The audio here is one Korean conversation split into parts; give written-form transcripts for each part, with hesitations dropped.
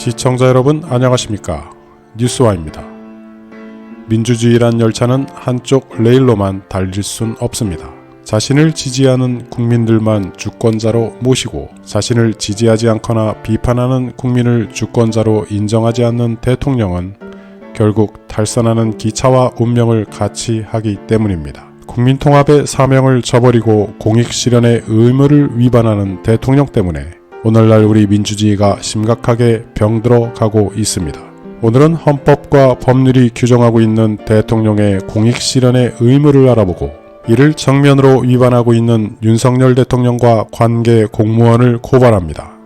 시청자 여러분 안녕하십니까? 뉴스와입니다. 민주주의란 열차는 한쪽 레일로만 달릴 순 없습니다. 자신을 지지하는 국민들만 주권자로 모시고 자신을 지지하지 않거나 비판하는 국민을 주권자로 인정하지 않는 대통령은 결국 탈선하는 기차와 운명을 같이 하기 때문입니다. 국민통합의 사명을 저버리고 공익실현의 의무를 위반하는 대통령 때문에 오늘날 우리 민주주의가 심각하게 병들어 가고 있습니다. 오늘은 헌법과 법률이 규정하고 있는 대통령의 공익실현의 의무를 알아보고 이를 정면으로 위반하고 있는 윤석열 대통령과 관계 공무원을 고발합니다.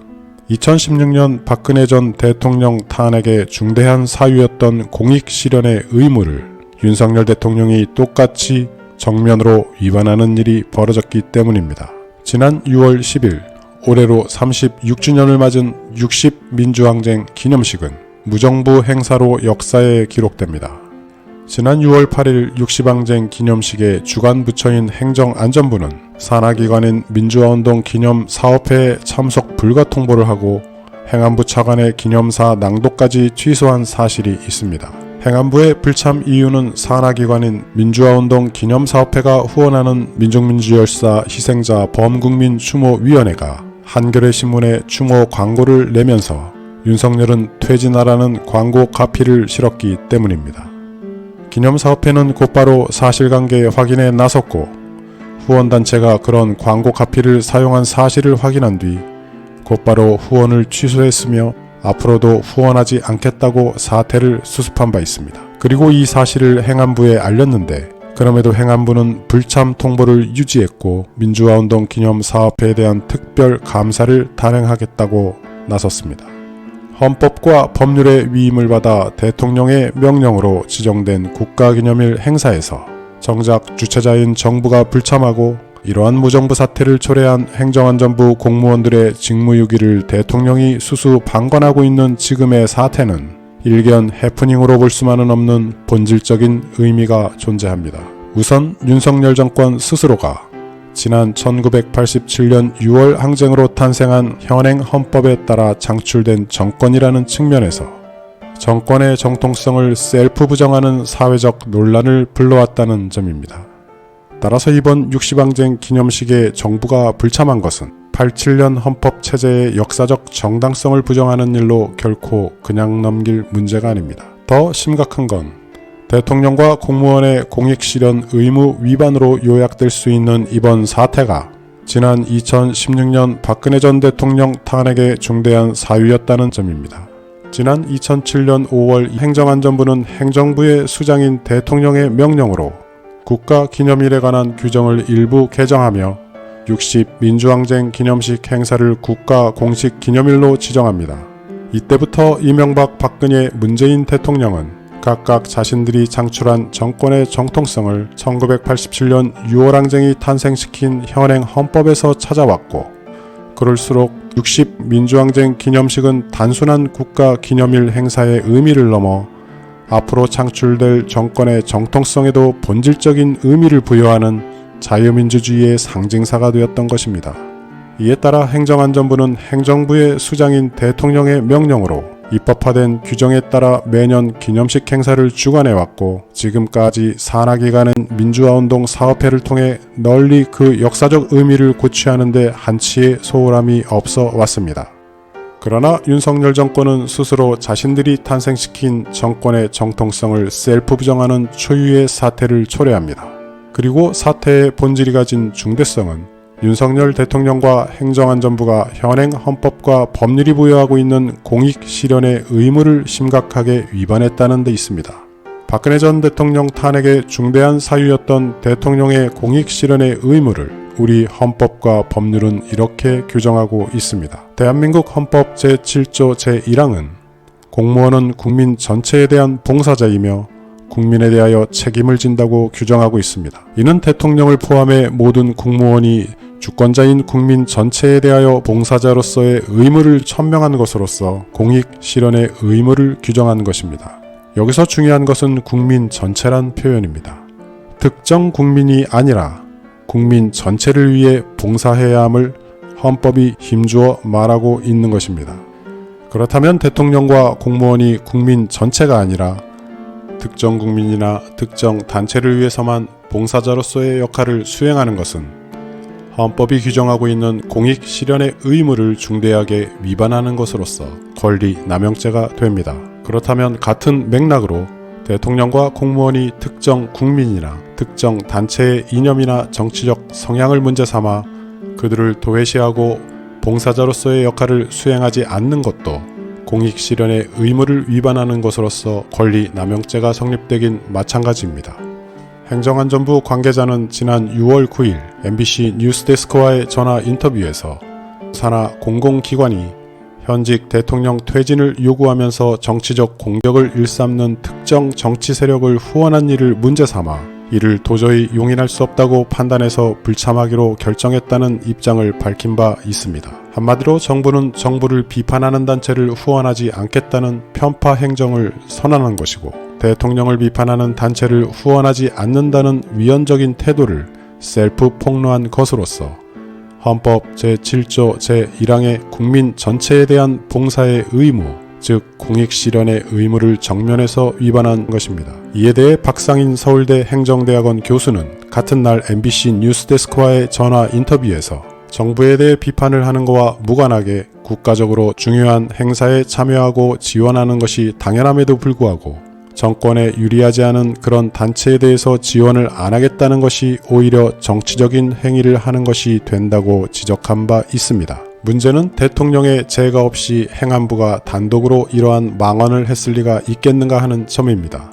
2016년 박근혜 전 대통령 탄핵의 중대한 사유였던 공익실현의 의무를 윤석열 대통령이 똑같이 정면으로 위반하는 일이 벌어졌기 때문입니다. 지난 6월 10일 올해로 36주년을 맞은 60민주항쟁 기념식은 무정부 행사로 역사에 기록됩니다. 지난 6월 8일 60항쟁 기념식의 주관 부처인 행정안전부는 산하기관인 민주화운동 기념사업회에 참석 불가 통보를 하고 행안부 차관의 기념사 낭독까지 취소한 사실이 있습니다. 행안부의 불참 이유는 산하기관인 민주화운동 기념사업회가 후원하는 민족민주열사 희생자 범국민 추모위원회가 한겨레 신문에 추모 광고를 내면서 윤석열은 퇴진하라는 광고 가피를 실었기 때문입니다. 기념사업회는 곧바로 사실관계 확인에 나섰고 후원단체가 그런 광고 가피를 사용한 사실을 확인한 뒤 곧바로 후원을 취소했으며 앞으로도 후원하지 않겠다고 사퇴를 수습한 바 있습니다. 그리고 이 사실을 행안부에 알렸는데 그럼에도 행안부는 불참 통보를 유지했고 민주화운동 기념사업회에 대한 특별 감사를 단행하겠다고 나섰습니다. 헌법과 법률의 위임을 받아 대통령의 명령으로 지정된 국가기념일 행사에서 정작 주최자인 정부가 불참하고 이러한 무정부 사태를 초래한 행정안전부 공무원들의 직무유기를 대통령이 수수방관하고 있는 지금의 사태는 일견 해프닝으로 볼 수만은 없는 본질적인 의미가 존재합니다. 우선 윤석열 정권 스스로가 지난 1987년 6월 항쟁으로 탄생한 현행 헌법에 따라 창출된 정권이라는 측면에서 정권의 정통성을 셀프 부정하는 사회적 논란을 불러왔다는 점입니다. 따라서 이번 60항쟁 기념식에 정부가 불참한 것은 87년 헌법 체제의 역사적 정당성을 부정하는 일로 결코 그냥 넘길 문제가 아닙니다. 더 심각한 건 대통령과 공무원의 공익실현 의무 위반으로 요약될 수 있는 이번 사태가 지난 2016년 박근혜 전 대통령 탄핵의 중대한 사유였다는 점입니다. 지난 2007년 5월 행정안전부는 행정부의 수장인 대통령의 명령으로 국가기념일에 관한 규정을 일부 개정하며 60민주항쟁 기념식 행사를 국가 공식 기념일로 지정합니다. 이때부터 이명박, 박근혜, 문재인 대통령은 각각 자신들이 창출한 정권의 정통성을 1987년 6월 항쟁이 탄생시킨 현행 헌법에서 찾아왔고 그럴수록 60민주항쟁 기념식은 단순한 국가기념일 행사의 의미를 넘어 앞으로 창출될 정권의 정통성에도 본질적인 의미를 부여하는 자유민주주의의 상징사가 되었던 것입니다. 이에 따라 행정안전부는 행정부의 수장인 대통령의 명령으로 입법화된 규정에 따라 매년 기념식 행사를 주관해왔고 지금까지 산하기관은 민주화운동 사업회를 통해 널리 그 역사적 의미를 고취하는 데 한치의 소홀함이 없어 왔습니다. 그러나 윤석열 정권은 스스로 자신들이 탄생시킨 정권의 정통성을 셀프 부정하는 초유의 사태를 초래합니다. 그리고 사태의 본질이 가진 중대성은 윤석열 대통령과 행정안전부가 현행 헌법과 법률이 부여하고 있는 공익실현의 의무를 심각하게 위반했다는 데 있습니다. 박근혜 전 대통령 탄핵의 중대한 사유였던 대통령의 공익실현의 의무를 우리 헌법과 법률은 이렇게 규정하고 있습니다. 대한민국 헌법 제7조 제1항은 공무원은 국민 전체에 대한 봉사자이며 국민에 대하여 책임을 진다고 규정하고 있습니다. 이는 대통령을 포함해 모든 공무원이 주권자인 국민 전체에 대하여 봉사자로서의 의무를 천명한 것으로서 공익실현의 의무를 규정한 것입니다. 여기서 중요한 것은 국민 전체란 표현입니다. 특정 국민이 아니라 국민 전체를 위해 봉사해야 함을 헌법이 힘주어 말하고 있는 것입니다. 그렇다면 대통령과 공무원이 국민 전체가 아니라 특정 국민이나 특정 단체를 위해서만 봉사자로서의 역할을 수행하는 것은 헌법이 규정하고 있는 공익 실현의 의무를 중대하게 위반하는 것으로서 권리 남용죄가 됩니다. 그렇다면 같은 맥락으로 대통령과 공무원이 특정 국민이나 특정 단체의 이념이나 정치적 성향을 문제 삼아 그들을 도외시하고 봉사자로서의 역할을 수행하지 않는 것도 공익 실현의 의무를 위반하는 것으로서 권리 남용죄가 성립되긴 마찬가지입니다. 행정안전부 관계자는 지난 6월 9일 MBC 뉴스데스크와의 전화 인터뷰에서 산하 공공기관이 현직 대통령 퇴진을 요구하면서 정치적 공격을 일삼는 특정 정치 세력을 후원한 일을 문제 삼아 이를 도저히 용인할 수 없다고 판단해서 불참하기로 결정했다는 입장을 밝힌 바 있습니다. 한마디로 정부는 정부를 비판하는 단체를 후원하지 않겠다는 편파 행정을 선언한 것이고 대통령을 비판하는 단체를 후원하지 않는다는 위헌적인 태도를 셀프 폭로한 것으로서 헌법 제7조 제1항의 국민 전체에 대한 봉사의 의무, 즉 공익실현의 의무를 정면에서 위반한 것입니다. 이에 대해 박상인 서울대 행정대학원 교수는 같은 날 MBC 뉴스데스크와의 전화 인터뷰에서 정부에 대해 비판을 하는 것과 무관하게 국가적으로 중요한 행사에 참여하고 지원하는 것이 당연함에도 불구하고 정권에 유리하지 않은 그런 단체에 대해서 지원을 안 하겠다는 것이 오히려 정치적인 행위를 하는 것이 된다고 지적한 바 있습니다. 문제는 대통령의 제가 없이 행안부가 단독으로 이러한 망언을 했을 리가 있겠는가 하는 점입니다.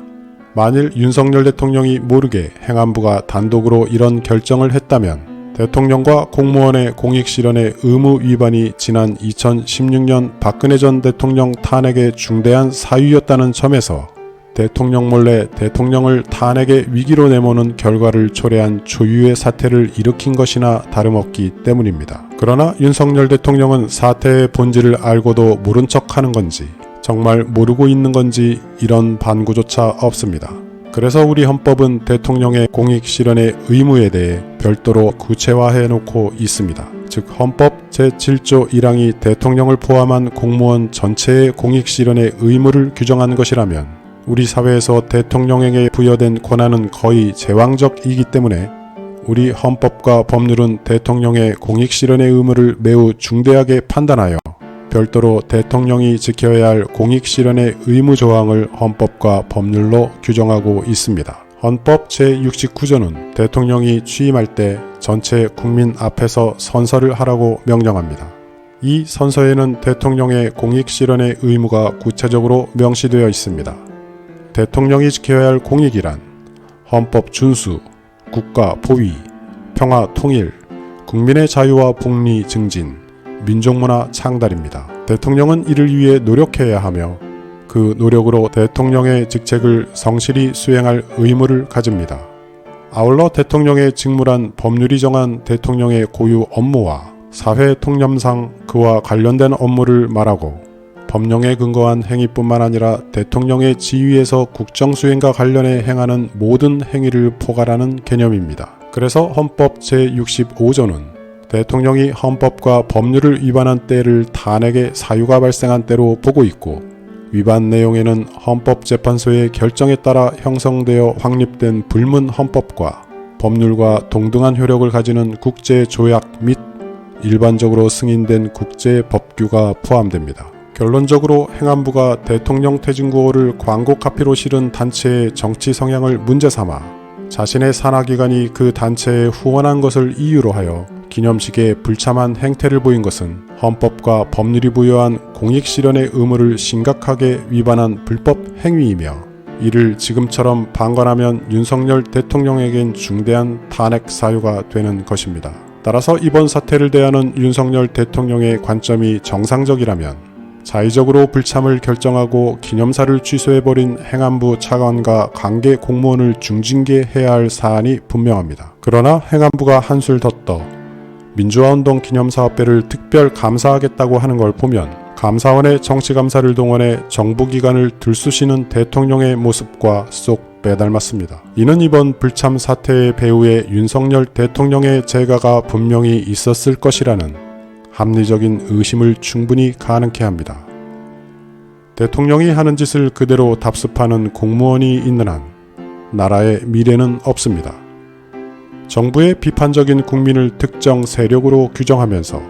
만일 윤석열 대통령이 모르게 행안부가 단독으로 이런 결정을 했다면 대통령과 공무원의 공익실현의 의무 위반이 지난 2016년 박근혜 전 대통령 탄핵의 중대한 사유였다는 점에서 대통령 몰래 대통령을 탄핵의 위기로 내모는 결과를 초래한 초유의 사태를 일으킨 것이나 다름없기 때문입니다. 그러나 윤석열 대통령은 사태의 본질을 알고도 모른 척하는 건지 정말 모르고 있는 건지 이런 반구조차 없습니다. 그래서 우리 헌법은 대통령의 공익 실현의 의무에 대해 별도로 구체화해 놓고 있습니다. 즉 헌법 제7조 1항이 대통령을 포함한 공무원 전체의 공익 실현의 의무를 규정한 것이라면 우리 사회에서 대통령에게 부여된 권한은 거의 제왕적이기 때문에 우리 헌법과 법률은 대통령의 공익 실현의 의무를 매우 중대하게 판단하여 별도로 대통령이 지켜야 할 공익 실현의 의무 조항을 헌법과 법률로 규정하고 있습니다. 헌법 제69조는 대통령이 취임할 때 전체 국민 앞에서 선서를 하라고 명령합니다. 이 선서에는 대통령의 공익 실현의 의무가 구체적으로 명시되어 있습니다. 대통령이 지켜야 할 공익이란 헌법 준수, 국가 보위, 평화 통일, 국민의 자유와 복리 증진, 민족문화 창달입니다. 대통령은 이를 위해 노력해야 하며 그 노력으로 대통령의 직책을 성실히 수행할 의무를 가집니다. 아울러 대통령의 직무란 법률이 정한 대통령의 고유 업무와 사회 통념상 그와 관련된 업무를 말하고 법령에 근거한 행위뿐만 아니라 대통령의 지위에서 국정수행과 관련해 행하는 모든 행위를 포괄하는 개념입니다. 그래서 헌법 제65조는 대통령이 헌법과 법률을 위반한 때를 탄핵의 사유가 발생한 때로 보고 있고 위반 내용에는 헌법재판소의 결정에 따라 형성되어 확립된 불문 헌법과 법률과 동등한 효력을 가지는 국제조약 및 일반적으로 승인된 국제법규가 포함됩니다. 결론적으로 행안부가 대통령 퇴진 구호를 광고 카피로 실은 단체의 정치 성향을 문제 삼아 자신의 산하기관이 그 단체에 후원한 것을 이유로 하여 기념식에 불참한 행태를 보인 것은 헌법과 법률이 부여한 공익실현의 의무를 심각하게 위반한 불법 행위이며 이를 지금처럼 방관하면 윤석열 대통령에겐 중대한 탄핵 사유가 되는 것입니다. 따라서 이번 사태를 대하는 윤석열 대통령의 관점이 정상적이라면 자의적으로 불참을 결정하고 기념사를 취소해버린 행안부 차관과 관계 공무원을 중징계해야 할 사안이 분명합니다. 그러나 행안부가 한술 더 떠 민주화운동 기념사업회를 특별 감사하겠다고 하는 걸 보면 감사원의 정치감사를 동원해 정부기관을 들쑤시는 대통령의 모습과 쏙 빼닮았습니다. 이는 이번 불참 사태의 배후에 윤석열 대통령의 재가가 분명히 있었을 것이라는 합리적인 의심을 충분히 가능케 합니다. 대통령이 하는 짓을 그대로 답습하는 공무원이 있는 한 나라의 미래는 없습니다. 정부의 비판적인 국민을 특정 세력으로 규정하면서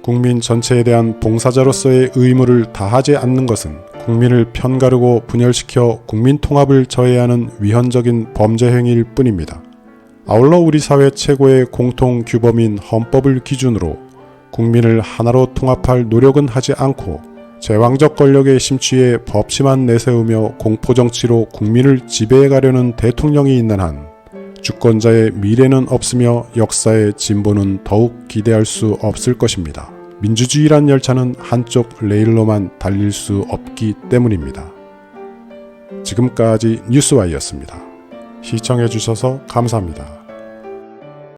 국민 전체에 대한 봉사자로서의 의무를 다하지 않는 것은 국민을 편가르고 분열시켜 국민 통합을 저해하는 위헌적인 범죄 행위일 뿐입니다. 아울러 우리 사회 최고의 공통 규범인 헌법을 기준으로 국민을 하나로 통합할 노력은 하지 않고 제왕적 권력에 심취해 법치만 내세우며 공포정치로 국민을 지배해가려는 대통령이 있는 한 주권자의 미래는 없으며 역사의 진보는 더욱 기대할 수 없을 것입니다. 민주주의란 열차는 한쪽 레일로만 달릴 수 없기 때문입니다. 지금까지 뉴스와이였습니다. 시청해주셔서 감사합니다.